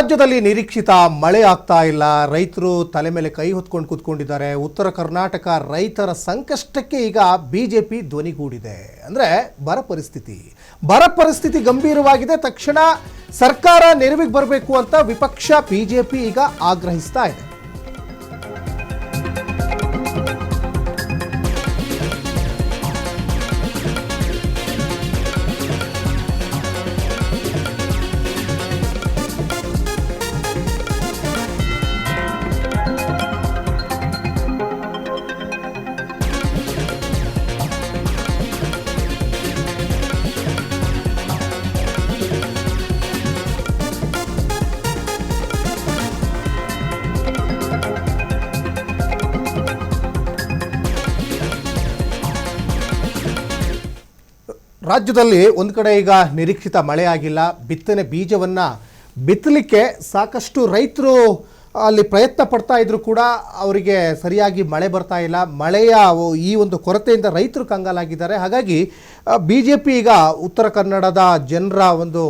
ರಾಜ್ಯದಲ್ಲಿ ನಿರೀಕ್ಷಿತ ಮಳೆ ಆಗ್ತಾ ಇಲ್ಲ. ರೈತರು ತಲೆ ಮೇಲೆ ಕೈ ಹೊತ್ಕೊಂಡು ಕೂತ್ಕೊಂಡಿದ್ದಾರೆ. ಉತ್ತರ ಕರ್ನಾಟಕ ರೈತರ ಸಂಕಷ್ಟಕ್ಕೆ ಈಗ ಬಿಜೆಪಿ ಧ್ವನಿಗೂಡಿದೆ. ಅಂದರೆ ಬರ ಪರಿಸ್ಥಿತಿ ಗಂಭೀರವಾಗಿದೆ. ತಕ್ಷಣ ಸರ್ಕಾರ ನೆರವಿಗೆ ಬರಬೇಕು ಅಂತ ವಿಪಕ್ಷ ಬಿಜೆಪಿ ಈಗ ಆಗ್ರಹಿಸ್ತಾ ಇದೆ. ರಾಜ್ಯದಲ್ಲಿ ಒಂದು ಕಡೆ ಈಗ ನಿರೀಕ್ಷಿತ ಮಳೆ ಆಗಿಲ್ಲ. ಬಿತ್ತನೆ ಬೀಜವನ್ನು ಬಿತ್ತಲಿಕ್ಕೆ ಸಾಕಷ್ಟು ರೈತರು ಅಲ್ಲಿ ಪ್ರಯತ್ನ ಪಡ್ತಾ ಇದ್ರು ಕೂಡ ಅವರಿಗೆ ಸರಿಯಾಗಿ ಮಳೆ ಬರ್ತಾ ಇಲ್ಲ. ಮಳೆಯ ಈ ಒಂದು ಕೊರತೆಯಿಂದ ರೈತರು ಕಂಗಾಲಾಗಿದ್ದಾರೆ. ಹಾಗಾಗಿ ಬಿಜೆಪಿ ಈಗ ಉತ್ತರ ಕನ್ನಡದ ಜನರ ಒಂದು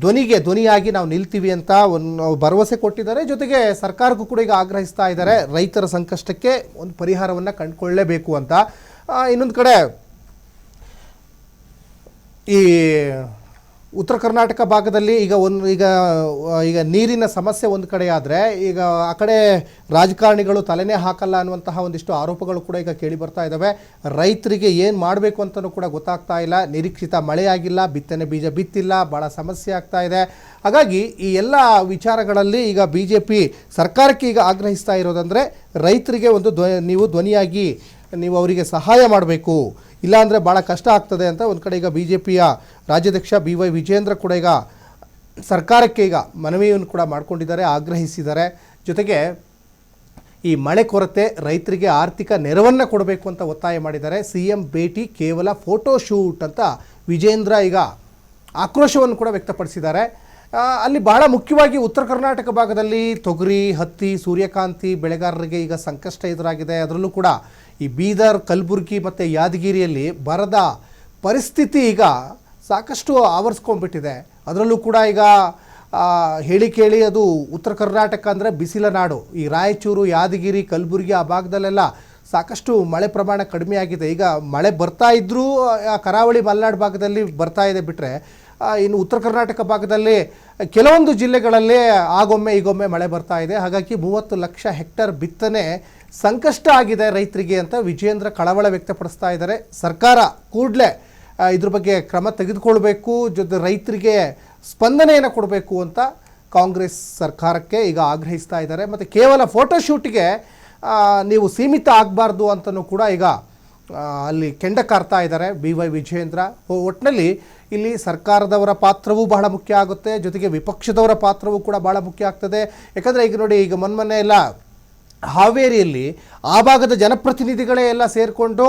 ಧ್ವನಿಯಾಗಿ ನಾವು ನಿಲ್ತೀವಿ ಅಂತ ಒಂದು ಭರವಸೆ ಕೊಟ್ಟಿದ್ದಾರೆ. ಜೊತೆಗೆ ಸರ್ಕಾರಕ್ಕೂ ಕೂಡ ಈಗ ಆಗ್ರಹಿಸ್ತಾ ಇದ್ದಾರೆ ರೈತರ ಸಂಕಷ್ಟಕ್ಕೆ ಒಂದು ಪರಿಹಾರವನ್ನು ಕಂಡುಕೊಳ್ಳಲೇಬೇಕು ಅಂತ. ಇನ್ನೊಂದು ಕಡೆ ಈ ಉತ್ತರ ಕರ್ನಾಟಕ ಭಾಗದಲ್ಲಿ ಈಗ ನೀರಿನ ಸಮಸ್ಯೆ ಒಂದು ಕಡೆ ಆದರೆ, ಈಗ ಆ ಕಡೆ ರಾಜಕಾರಣಿಗಳು ತಲೆನೇ ಹಾಕಲ್ಲ ಅನ್ನುವಂತಹ ಒಂದಿಷ್ಟು ಆರೋಪಗಳು ಕೂಡ ಈಗ ಕೇಳಿ ಬರ್ತಾ ಇದ್ದಾವೆ. ರೈತರಿಗೆ ಏನು ಮಾಡಬೇಕು ಅಂತಲೂ ಕೂಡ ಗೊತ್ತಾಗ್ತಾ ಇಲ್ಲ. ನಿರೀಕ್ಷಿತ ಮಳೆಯಾಗಿಲ್ಲ, ಬಿತ್ತನೆ ಬೀಜ ಬಿತ್ತಿಲ್ಲ, ಭಾಳ ಸಮಸ್ಯೆ ಆಗ್ತಾ ಇದೆ. ಹಾಗಾಗಿ ಈ ಎಲ್ಲ ವಿಚಾರಗಳಲ್ಲಿ ಈಗ ಬಿಜೆಪಿ ಸರ್ಕಾರಕ್ಕೆ ಈಗ ಆಗ್ರಹಿಸ್ತಾ ಇರೋದಂದರೆ ರೈತರಿಗೆ ಒಂದು ಧ್ವನಿಯಾಗಿ ನೀವು ಅವರಿಗೆ ಸಹಾಯ ಮಾಡಬೇಕು, ಇಲ್ಲಾಂದರೆ ಭಾಳ ಕಷ್ಟ ಆಗ್ತದೆ ಅಂತ ಒಂದು ಕಡೆ ಈಗ ಬಿಜೆಪಿಯ ರಾಜ್ಯಾಧ್ಯಕ್ಷ BY ವಿಜೇಂದ್ರ ಕೂಡ ಈಗ ಸರ್ಕಾರಕ್ಕೆ ಈಗ ಮನವಿಯನ್ನು ಕೂಡ ಮಾಡಿಕೊಂಡಿದ್ದಾರೆ, ಆಗ್ರಹಿಸಿದ್ದಾರೆ. ಜೊತೆಗೆ ಈ ಮಳೆ ಕೊರತೆ ರೈತರಿಗೆ ಆರ್ಥಿಕ ನೆರವನ್ನು ಕೊಡಬೇಕು ಅಂತ ಒತ್ತಾಯ ಮಾಡಿದ್ದಾರೆ. CM ಭೇಟಿ ಕೇವಲ ಫೋಟೋ ಶೂಟ್ ಅಂತ ವಿಜೇಂದ್ರ ಈಗ ಆಕ್ರೋಶವನ್ನು ಕೂಡ ವ್ಯಕ್ತಪಡಿಸಿದ್ದಾರೆ. ಅಲ್ಲಿ ಭಾಳ ಮುಖ್ಯವಾಗಿ ಉತ್ತರ ಕರ್ನಾಟಕ ಭಾಗದಲ್ಲಿ ತೊಗರಿ, ಹತ್ತಿ, ಸೂರ್ಯಕಾಂತಿ ಬೆಳೆಗಾರರಿಗೆ ಈಗ ಸಂಕಷ್ಟ ಎದುರಾಗಿದೆ. ಅದರಲ್ಲೂ ಕೂಡ ಈ ಬೀದರ್, ಕಲಬುರಗಿ ಮತ್ತು ಯಾದಗಿರಿಯಲ್ಲಿ ಬರದ ಪರಿಸ್ಥಿತಿ ಈಗ ಸಾಕಷ್ಟು ಆವರಿಸ್ಕೊಂಡ್ಬಿಟ್ಟಿದೆ. ಅದರಲ್ಲೂ ಕೂಡ ಈಗ ಹೇಳಿ ಕೇಳಿ ಅದು ಉತ್ತರ ಕರ್ನಾಟಕ ಅಂದರೆ ಬಿಸಿಲ ನಾಡು. ಈ ರಾಯಚೂರು, ಯಾದಗಿರಿ, ಕಲಬುರಗಿ ಆ ಭಾಗದಲ್ಲೆಲ್ಲ ಸಾಕಷ್ಟು ಮಳೆ ಪ್ರಮಾಣ ಕಡಿಮೆ ಆಗಿದೆ. ಈಗ ಮಳೆ ಬರ್ತಾ ಇದ್ದರೂ ಕರಾವಳಿ ಮಲೆನಾಡು ಭಾಗದಲ್ಲಿ ಬರ್ತಾ ಇದೆ ಬಿಟ್ಟರೆ, ಇನ್ನು ಉತ್ತರ ಕರ್ನಾಟಕ ಭಾಗದಲ್ಲಿ ಕೆಲವೊಂದು ಜಿಲ್ಲೆಗಳಲ್ಲಿ ಆಗೊಮ್ಮೆ ಈಗೊಮ್ಮೆ ಮಳೆ ಬರ್ತಾ ಇದೆ. ಹಾಗಾಗಿ 30 ಲಕ್ಷ ಹೆಕ್ಟೇರ್ ಬಿತ್ತನೆ ಸಂಕಷ್ಟ ಆಗಿದೆ ರೈತರಿಗೆ ಅಂತ ವಿಜೇಂದ್ರ ಕಳವಳ ವ್ಯಕ್ತಪಡಿಸ್ತಾ ಇದ್ದಾರೆ. ಸರ್ಕಾರ ಕೂಡಲೇ ಇದ್ರ ಬಗ್ಗೆ ಕ್ರಮ ತೆಗೆದುಕೊಳ್ಬೇಕು, ಜೊತೆ ರೈತರಿಗೆ ಸ್ಪಂದನೆಯನ್ನು ಕೊಡಬೇಕು ಅಂತ ಕಾಂಗ್ರೆಸ್ ಸರ್ಕಾರಕ್ಕೆ ಈಗ ಆಗ್ರಹಿಸ್ತಾ ಇದ್ದಾರೆ. ಮತ್ತು ಕೇವಲ ಫೋಟೋಶೂಟಿಗೆ ನೀವು ಸೀಮಿತ ಆಗಬಾರ್ದು ಅಂತಲೂ ಕೂಡ ಈಗ ಅಲ್ಲಿ ಕೆಂಡ ಕಾರ್ತಾ ಇದ್ದಾರೆ BY ವಿಜೇಂದ್ರ. ಒಟ್ಟಿನಲ್ಲಿ ಇಲ್ಲಿ ಸರ್ಕಾರದವರ ಪಾತ್ರವೂ ಬಹಳ ಮುಖ್ಯ ಆಗುತ್ತೆ, ಜೊತೆಗೆ ವಿಪಕ್ಷದವರ ಪಾತ್ರವೂ ಕೂಡ ಭಾಳ ಮುಖ್ಯ ಆಗ್ತದೆ. ಯಾಕಂದರೆ ಈಗ ನೋಡಿ, ಈಗ ಮೊನ್ನೆ ಎಲ್ಲ ಹಾವೇರಿಯಲ್ಲಿ ಆ ಭಾಗದ ಜನಪ್ರತಿನಿಧಿಗಳೇ ಎಲ್ಲ ಸೇರಿಕೊಂಡು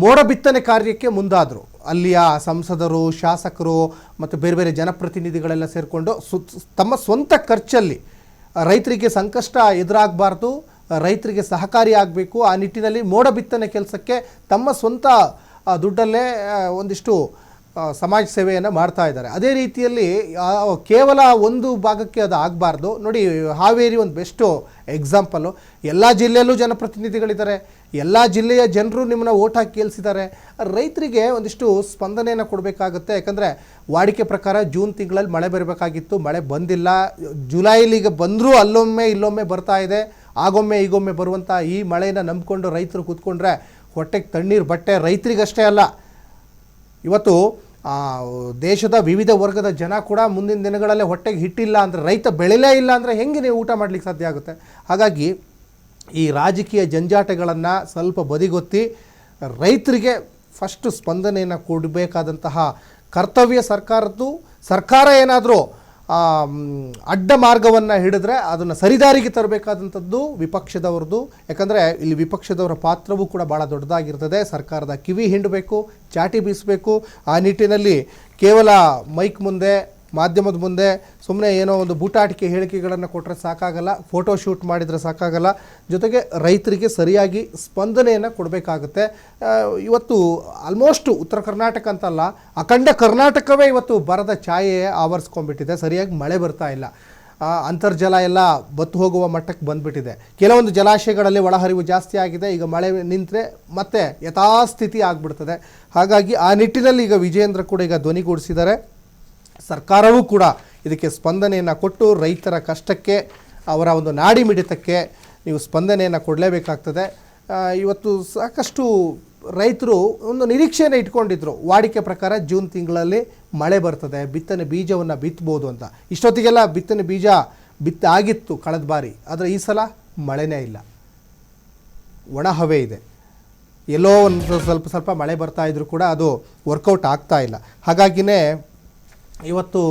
ಮೋಡ ಬಿತ್ತನೆ ಕಾರ್ಯಕ್ಕೆ ಮುಂದಾದರು. ಅಲ್ಲಿಯ ಸಂಸದರು, ಶಾಸಕರು ಮತ್ತು ಬೇರೆ ಬೇರೆ ಜನಪ್ರತಿನಿಧಿಗಳೆಲ್ಲ ಸೇರಿಕೊಂಡು ತಮ್ಮ ಸ್ವಂತ ಖರ್ಚಲ್ಲಿ ರೈತರಿಗೆ ಸಂಕಷ್ಟ ಎದುರಾಗಬಾರ್ದು, ರೈತರಿಗೆ ಸಹಕಾರಿ ಆಗಬೇಕು, ಆ ನಿಟ್ಟಿನಲ್ಲಿ ಮೋಡ ಬಿತ್ತನೆ ಕೆಲಸಕ್ಕೆ ತಮ್ಮ ಸ್ವಂತ ದುಡ್ಡಲ್ಲೇ ಒಂದಿಷ್ಟು ಸಮಾಜ ಸೇವೆಯನ್ನು ಮಾಡ್ತಾ ಇದ್ದಾರೆ. ಅದೇ ರೀತಿಯಲ್ಲಿ ಕೇವಲ ಒಂದು ಭಾಗಕ್ಕೆ ಅದು ಆಗಬಾರ್ದು. ನೋಡಿ, ಹಾವೇರಿ ಒಂದು ಬೆಸ್ಟು ಎಕ್ಸಾಂಪಲ್ಲು. ಎಲ್ಲ ಜಿಲ್ಲೆಯಲ್ಲೂ ಜನಪ್ರತಿನಿಧಿಗಳಿದ್ದಾರೆ, ಎಲ್ಲ ಜಿಲ್ಲೆಯ ಜನರು ನಿಮ್ಮನ್ನ ಓಟ್ ಹಾಕಿ ಗೆಲ್ಲಿಸಿದ್ದಾರೆ. ರೈತರಿಗೆ ಒಂದಿಷ್ಟು ಸ್ಪಂದನೆಯನ್ನು ಕೊಡಬೇಕಾಗುತ್ತೆ. ಯಾಕಂದರೆ ವಾಡಿಕೆ ಪ್ರಕಾರ ಜೂನ್ ತಿಂಗಳಲ್ಲಿ ಮಳೆ ಬರಬೇಕಾಗಿತ್ತು, ಮಳೆ ಬಂದಿಲ್ಲ. ಜುಲೈಲಿ ಈಗ ಬಂದರೂ ಅಲ್ಲೊಮ್ಮೆ ಇಲ್ಲೊಮ್ಮೆ ಬರ್ತಾ ಇದೆ. ಆಗೊಮ್ಮೆ ಈಗೊಮ್ಮೆ ಬರುವಂಥ ಈ ಮಳೆಯನ್ನು ನಂಬಿಕೊಂಡು ರೈತರು ಕೂತ್ಕೊಂಡ್ರೆ ಹೊಟ್ಟೆಗೆ ತಣ್ಣೀರು ಬಟ್ಟೆ. ರೈತರಿಗಷ್ಟೇ ಅಲ್ಲ, ಇವತ್ತು ದೇಶದ ವಿವಿಧ ವರ್ಗದ ಜನ ಕೂಡ ಮುಂದಿನ ದಿನಗಳಲ್ಲೇ ಹೊಟ್ಟೆಗೆ ಹಿಟ್ಟಿಲ್ಲ ಅಂದರೆ, ರೈತ ಬೆಳೆಯಲೇ ಇಲ್ಲ ಅಂದರೆ ಹೆಂಗೆ ನೀವು ಊಟ ಮಾಡಲಿಕ್ಕೆ ಸಾಧ್ಯ ಆಗುತ್ತೆ? ಹಾಗಾಗಿ ಈ ರಾಜಕೀಯ ಜಂಜಾಟಗಳನ್ನು ಸ್ವಲ್ಪ ಬದಿಗೊತ್ತಿ ರೈತರಿಗೆ ಫಸ್ಟ್ ಸ್ಪಂದನೆಯನ್ನು ಕೊಡಬೇಕಾದಂತಹ ಕರ್ತವ್ಯ ಸರ್ಕಾರದ್ದು. ಸರ್ಕಾರ ಏನಾದರೂ ಅಡ್ಡ ಮಾರ್ಗವನ್ನು ಹಿಡಿದ್ರೆ ಅದನ್ನು ಸರಿದಾರಿಗೆ ತರಬೇಕಾದಂಥದ್ದು ವಿಪಕ್ಷದವ್ರದ್ದು. ಯಾಕಂದರೆ ಇಲ್ಲಿ ವಿಪಕ್ಷದವರ ಪಾತ್ರವೂ ಕೂಡ ಭಾಳ ದೊಡ್ಡದಾಗಿರ್ತದೆ. ಸರ್ಕಾರದ ಕಿವಿ ಹಿಂಡಬೇಕು, ಚಾಟಿ ಬೀಸಬೇಕು. ಆ ನಿಟ್ಟಿನಲ್ಲಿ ಕೇವಲ ಮೈಕ್ ಮುಂದೆ, ಮಾಧ್ಯಮದ ಮುಂದೆ ಸುಮ್ಮನೆ ಏನೋ ಒಂದು ಬೂಟಾಟಿಕೆ ಹೇಳಿಕೆಗಳನ್ನು ಕೊಟ್ಟರೆ ಸಾಕಾಗಲ್ಲ, ಫೋಟೋ ಶೂಟ್ ಮಾಡಿದರೆ ಸಾಕಾಗಲ್ಲ. ಜೊತೆಗೆ ರೈತರಿಗೆ ಸರಿಯಾಗಿ ಸ್ಪಂದನೆಯನ್ನು ಕೊಡಬೇಕಾಗುತ್ತೆ. ಇವತ್ತು ಆಲ್ಮೋಸ್ಟ್ ಉತ್ತರ ಕರ್ನಾಟಕ ಅಂತಲ್ಲ, ಅಖಂಡ ಕರ್ನಾಟಕವೇ ಇವತ್ತು ಬರದ ಛಾಯೆ ಆವರಿಸ್ಕೊಂಡ್ಬಿಟ್ಟಿದೆ. ಸರಿಯಾಗಿ ಮಳೆ ಬರ್ತಾ ಇಲ್ಲ. ಅಂತರ್ಜಲ ಎಲ್ಲ ಬತ್ತು ಹೋಗುವ ಮಟ್ಟಕ್ಕೆ ಬಂದುಬಿಟ್ಟಿದೆ. ಕೆಲವೊಂದು ಜಲಾಶಯಗಳಲ್ಲಿ ಒಳಹರಿವು ಜಾಸ್ತಿ ಆಗಿದೆ. ಈಗ ಮಳೆ ನಿಂತರೆ ಮತ್ತೆ ಯಥಾಸ್ಥಿತಿ ಆಗಿಬಿಡ್ತದೆ. ಹಾಗಾಗಿ ಆ ನಿಟ್ಟಿನಲ್ಲಿ ಈಗ ವಿಜಯೇಂದ್ರ ಕೂಡ ಈಗ ಧ್ವನಿಗೂಡಿಸಿದ್ದಾರೆ. ಸರ್ಕಾರವೂ ಕೂಡ ಇದಕ್ಕೆ ಸ್ಪಂದನೆಯನ್ನು ಕೊಟ್ಟು ರೈತರ ಕಷ್ಟಕ್ಕೆ, ಅವರ ಒಂದು ನಾಡಿ ಮಿಡಿತಕ್ಕೆ ನೀವು ಸ್ಪಂದನೆಯನ್ನು ಕೊಡಲೇಬೇಕಾಗ್ತದೆ. ಇವತ್ತು ಸಾಕಷ್ಟು ರೈತರು ಒಂದು ನಿರೀಕ್ಷೆಯನ್ನು ಇಟ್ಕೊಂಡಿದ್ರು, ವಾಡಿಕೆ ಪ್ರಕಾರ ಜೂನ್ ತಿಂಗಳಲ್ಲಿ ಮಳೆ ಬರ್ತದೆ, ಬಿತ್ತನೆ ಬೀಜವನ್ನು ಬಿತ್ತಬೋದು ಅಂತ. ಇಷ್ಟೊತ್ತಿಗೆಲ್ಲ ಬಿತ್ತನೆ ಬೀಜ ಆಗಿತ್ತು ಕಳೆದ ಬಾರಿ, ಆದರೆ ಈ ಸಲ ಮಳೆನೇ ಇಲ್ಲ, ಒಣ ಹವೆ ಇದೆ. ಎಲ್ಲೋ ಒಂದು ಸ್ವಲ್ಪ ಮಳೆ ಬರ್ತಾ ಇದ್ರೂ ಕೂಡ ಅದು ವರ್ಕೌಟ್ ಆಗ್ತಾ ಇಲ್ಲ. ಹಾಗಾಗಿನೇ ಇವತ್ತು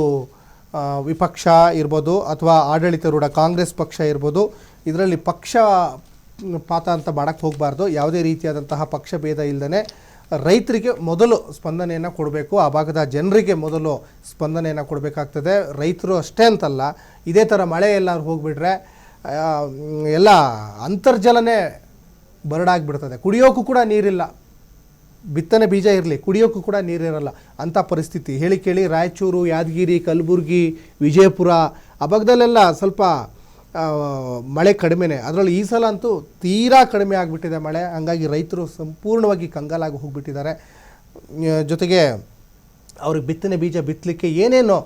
ವಿಪಕ್ಷ ಇರ್ಬೋದು ಅಥವಾ ಆಡಳಿತಾರೂಢ ಕಾಂಗ್ರೆಸ್ ಪಕ್ಷ ಇರ್ಬೋದು, ಇದರಲ್ಲಿ ಪಕ್ಷಪಾತ ಅಂತ ಮಾಡೋಕ್ಕೆ ಹೋಗಬಾರ್ದು. ಯಾವುದೇ ರೀತಿಯಾದಂತಹ ಪಕ್ಷ ಭೇದ ಇಲ್ಲದೇ ರೈತರಿಗೆ ಮೊದಲು ಸ್ಪಂದನೆಯನ್ನು ಕೊಡಬೇಕು, ಆ ಭಾಗದ ಜನರಿಗೆ ಮೊದಲು ಸ್ಪಂದನೆಯನ್ನು ಕೊಡಬೇಕಾಗ್ತದೆ. ರೈತರು ಅಷ್ಟೇ ಅಂತಲ್ಲ, ಇದೇ ಥರ ಮಳೆ ಎಲ್ಲರೂ ಹೋಗಿಬಿಟ್ರೆ ಎಲ್ಲ ಅಂತರ್ಜಲನೇ ಬರಡಾಗಿಬಿಡ್ತದೆ. ಕುಡಿಯೋಕ್ಕೂ ಕೂಡ ನೀರಿಲ್ಲ, ಬಿತ್ತನೆ ಬೀಜ ಇರಲಿ, ಕುಡಿಯೋಕ್ಕೂ ಕೂಡ ನೀರಿರಲ್ಲ ಅಂಥ ಪರಿಸ್ಥಿತಿ. ಹೇಳಿ ಕೇಳಿ ರಾಯಚೂರು, ಯಾದಗಿರಿ, ಕಲಬುರಗಿ, ವಿಜಯಪುರ ಆ ಭಾಗದಲ್ಲೆಲ್ಲ ಸ್ವಲ್ಪ ಮಳೆ ಕಡಿಮೆನೇ. ಅದರಲ್ಲಿ ಈ ಸಲ ಅಂತೂ ತೀರಾ ಕಡಿಮೆ ಆಗಿಬಿಟ್ಟಿದೆ ಮಳೆ. ಹಂಗಾಗಿ ರೈತರು ಸಂಪೂರ್ಣವಾಗಿ ಕಂಗಾಲಾಗಿ ಹೋಗಿಬಿಟ್ಟಿದ್ದಾರೆ. ಜೊತೆಗೆ ಅವ್ರಿಗೆ ಬಿತ್ತನೆ ಬೀಜ ಬಿತ್ತಲಿಕ್ಕೆ ಏನೇನು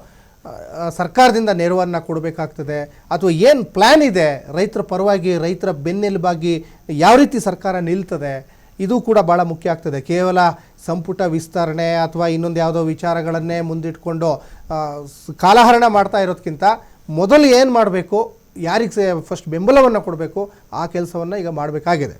ಸರ್ಕಾರದಿಂದ ನೆರವನ್ನು ಕೊಡಬೇಕಾಗ್ತದೆ ಅಥವಾ ಏನು ಪ್ಲ್ಯಾನ್ ಇದೆ ರೈತರ ಪರವಾಗಿ, ರೈತರ ಬೆನ್ನೆಲುಬಾಗಿ ಯಾವ ರೀತಿ ಸರ್ಕಾರ ನಿಲ್ತದೆ, ಇದು ಕೂಡ ಭಾಳ ಮುಖ್ಯ ಆಗ್ತದೆ. ಕೇವಲ ಸಂಪುಟ ವಿಸ್ತರಣೆ ಅಥವಾ ಇನ್ನೊಂದು ಯಾವುದೋ ವಿಚಾರಗಳನ್ನೇ ಮುಂದಿಟ್ಕೊಂಡು ಕಾಲಹರಣ ಮಾಡ್ತಾ ಇರೋದಕ್ಕಿಂತ ಮೊದಲು ಏನು ಮಾಡಬೇಕು, ಯಾರಿಗೆ ಫಸ್ಟ್ ಬೆಂಬಲವನ್ನು ಕೊಡಬೇಕು, ಆ ಕೆಲಸವನ್ನು ಈಗ ಮಾಡಬೇಕಾಗಿದೆ.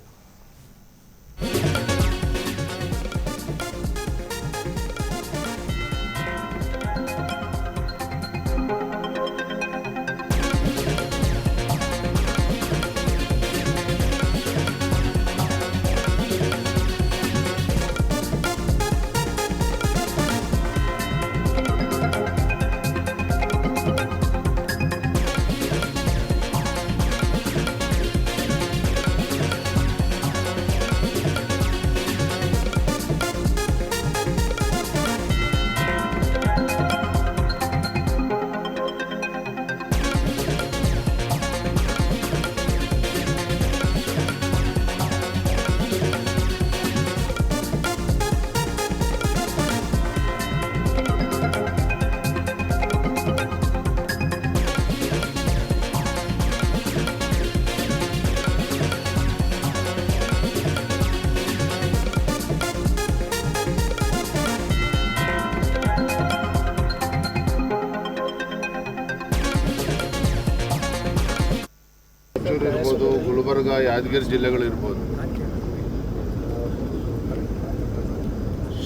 ಇರ್ಬೋದು, ಗುಲ್ಬರ್ಗ, ಯಾದಗಿರಿ ಜಿಲ್ಲೆಗಳಿರ್ಬೋದು,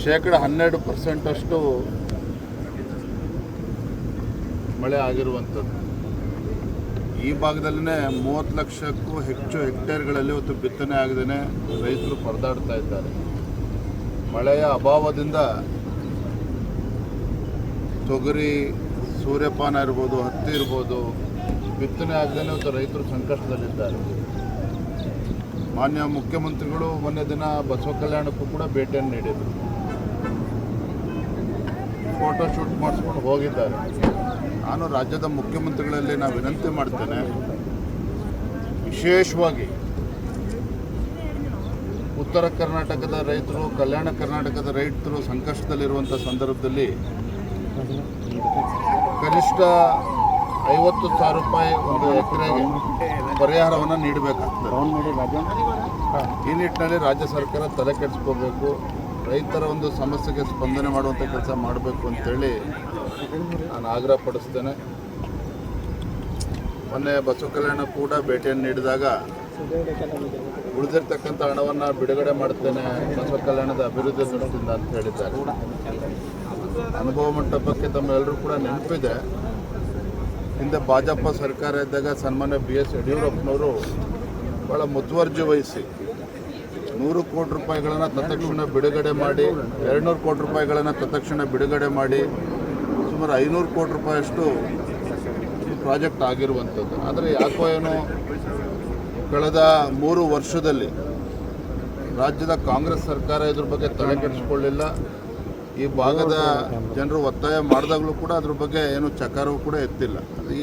12% ಮಳೆ ಆಗಿರುವಂಥದ್ದು. ಈ ಭಾಗದಲ್ಲೇ 30 ಲಕ್ಷಕ್ಕೂ ಹೆಚ್ಚು ಹೆಕ್ಟೇರ್ಗಳಲ್ಲಿ ಇವತ್ತು ಬಿತ್ತನೆ ಆಗದೇ ರೈತರು ಪರದಾಡ್ತಾ ಇದ್ದಾರೆ. ಮಳೆಯ ಅಭಾವದಿಂದ ತೊಗರಿ, ಸೂರ್ಯಪಾನ ಇರ್ಬೋದು, ಹತ್ತಿ ಇರ್ಬೋದು, ಬಿತ್ತನೆ ಆಗದೇ ಇವತ್ತು ರೈತರು ಸಂಕಷ್ಟದಲ್ಲಿದ್ದಾರೆ. ಮಾನ್ಯ ಮುಖ್ಯಮಂತ್ರಿಗಳು ಮೊನ್ನೆ ದಿನ ಬಸವ ಕಲ್ಯಾಣಕ್ಕೂ ಕೂಡ ಭೇಟಿಯನ್ನು ನೀಡಿದರು, ಫೋಟೋ ಶೂಟ್ ಮಾಡಿಸ್ಕೊಂಡು ಹೋಗಿದ್ದಾರೆ. ನಾನು ರಾಜ್ಯದ ಮುಖ್ಯಮಂತ್ರಿಗಳಲ್ಲಿ ನಾನು ವಿನಂತಿ ಮಾಡ್ತೇನೆ, ವಿಶೇಷವಾಗಿ ಉತ್ತರ ಕರ್ನಾಟಕದ ರೈತರು, ಕಲ್ಯಾಣ ಕರ್ನಾಟಕದ ರೈತರು ಸಂಕಷ್ಟದಲ್ಲಿರುವಂಥ ಸಂದರ್ಭದಲ್ಲಿ ಕನಿಷ್ಠ 50,000 ರೂಪಾಯಿ ಒಂದು ಎಕರೆಗೆ ಪರಿಹಾರವನ್ನು ನೀಡಬೇಕಾಗ್ತದೆ. ಈ ನಿಟ್ಟಿನಲ್ಲಿ ರಾಜ್ಯ ಸರ್ಕಾರ ತಲೆ ಕೆಡಿಸ್ಕೋಬೇಕು, ರೈತರ ಒಂದು ಸಮಸ್ಯೆಗೆ ಸ್ಪಂದನೆ ಮಾಡುವಂಥ ಕೆಲಸ ಮಾಡಬೇಕು ಅಂತೇಳಿ ನಾನು ಆಗ್ರಹ ಪಡಿಸ್ತೇನೆ. ಮೊನ್ನೆ ಬಸವ ಕಲ್ಯಾಣ ಕೂಡ ಭೇಟಿಯನ್ನು ನೀಡಿದಾಗ ಉಳಿದಿರ್ತಕ್ಕಂಥ ಹಣವನ್ನು ಬಿಡುಗಡೆ ಮಾಡ್ತೇನೆ ಬಸವ ಕಲ್ಯಾಣದ ಅಭಿವೃದ್ಧಿ ದೃಷ್ಟಿಯಿಂದ ಅಂತ ಹೇಳಿದ್ದಾರೆ. ಅನುಭವ ಮಂಟಪಕ್ಕೆ ತಮ್ಮೆಲ್ಲರೂ ಕೂಡ ನೆನಪಿದೆ, ಹಿಂದೆ ಭಾಜಪ ಸರ್ಕಾರ ಇದ್ದಾಗ ಸನ್ಮಾನ್ಯ BS ಯಡಿಯೂರಪ್ಪನವರು ಭಾಳ ಮುತುವರ್ಜಿ ವಹಿಸಿ 100 ಕೋಟಿ ರೂಪಾಯಿಗಳನ್ನು ತತ್ಕ್ಷಣ ಬಿಡುಗಡೆ ಮಾಡಿ, 200 ಕೋಟಿ ರೂಪಾಯಿಗಳನ್ನು ತತ್ಕ್ಷಣ ಬಿಡುಗಡೆ ಮಾಡಿ, ಸುಮಾರು 500 ಕೋಟಿ ರೂಪಾಯಿಯಷ್ಟು ಪ್ರಾಜೆಕ್ಟ್ ಆಗಿರುವಂಥದ್ದು. ಆದರೆ ಯಾಕೋ ಏನೋ ಕಳೆದ 3 ವರ್ಷದಲ್ಲಿ ರಾಜ್ಯದ ಕಾಂಗ್ರೆಸ್ ಸರ್ಕಾರ ಇದ್ರ ಬಗ್ಗೆ ತಲೆ ಕೆಡಿಸ್ಕೊಳ್ಳಿಲ್ಲ. ಈ ಭಾಗದ ಜನರು ಒತ್ತಾಯ ಮಾಡಿದಾಗಲೂ ಕೂಡ ಅದ್ರ ಬಗ್ಗೆ ಏನು ಚಕಾರವೂ ಕೂಡ ಎತ್ತಿಲ್ಲ. ಈ